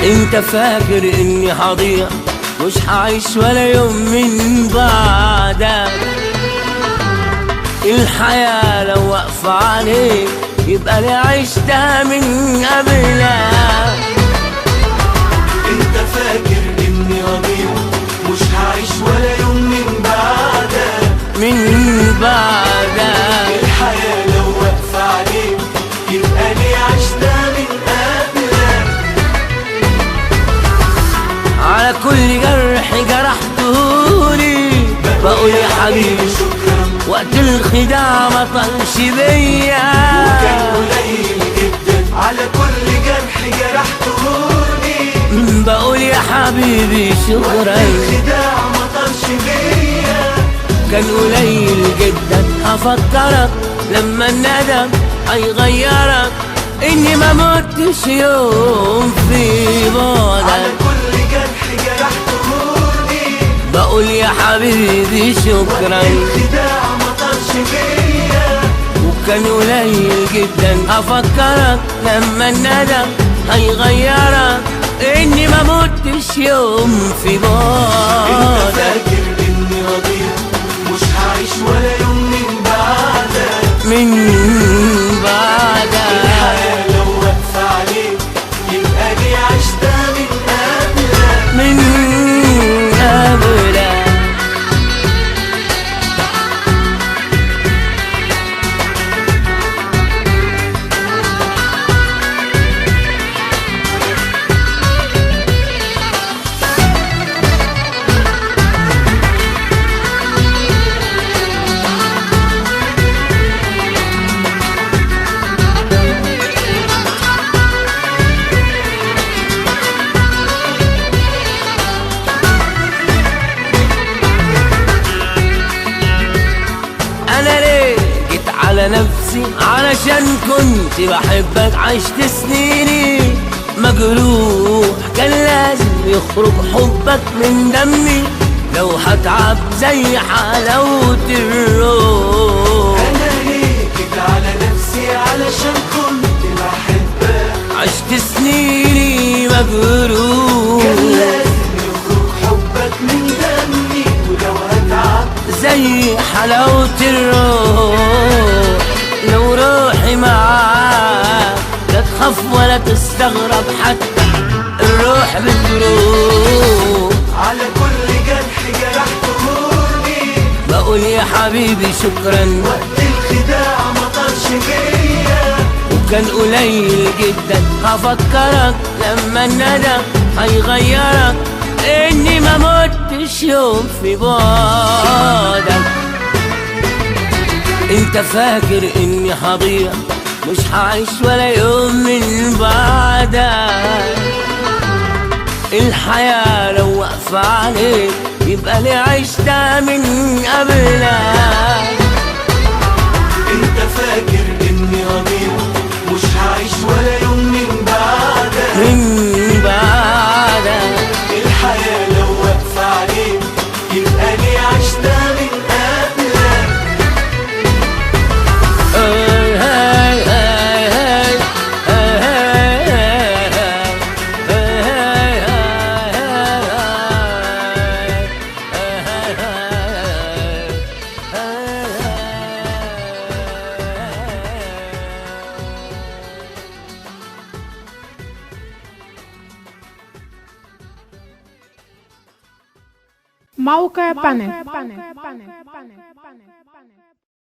انت فاكر اني هضيع مش هعيش ولا يوم من بعدك. الحياة لو واقفة عليك يبقى لي عشتها من قبلك. انت فاكر اني هضيع مش هعيش ولا يوم من بعدك. الحياة لو واقفة عليك يبقى لي عشتها من قبلك. على كل جرح جرحتهولي بقول يا حبيبي شكرا، وقت الخداع ما طلش بيا. وكان قليل جدا على كل جرح جرحتهولي بقول يا حبيبي شكرا، الخداع ما طلش بيا. كان قليل جدا هفكرك لما الندم هيغيرك، اني ما متش يوم في على بعدك. كل جرح جرحتهولي بقول يا حبيبي شكرا، الخداع ما طلش بيا. وكان قليل جدا هفكرك لما الندم هيغيرك، اني ما متش يوم في انت بعدك. فاكر اني هضيع مش هعيش ولا يوم من بعدك. الحياة لو واقفة عليك يبقى لي عشتها من قبلك. من قبلك. انا ليه جيت على نفسي؟ علشان كنت بحبك، عشت سنيني مجروح، كان لازم يخرج حبك من دمي لو هتعب زي حلاوة الروح. انا ليه جيت على نفسي علشان كنت بحبك، عشت سنيني مجروح، كان لازم يخرج حبك من دمي ولو هتعب زي حلاوة الروح. لو روحي معاك لا تخاف ولا تستغرب، حتى الروح بتروح. على كل جرح جرحتهولي بقول يا حبيبي شكرا، وقت الخداع ما طلش بيا. وكان قليل جدا هفكرك لما الندم هيغيرك، اني ما متش يوم في بعدك. انت فاكر اني هضيع مش هعيش ولا يوم من بعدك. الحياة لو واقفة عليك يبقى لي عشتها من قبلك. انت فاكر اني هضيع مش هعيش ولا يوم من بعدك. الحياة لو واقفة عليك يبقى لي عشتها من قبلك. موقع بانل.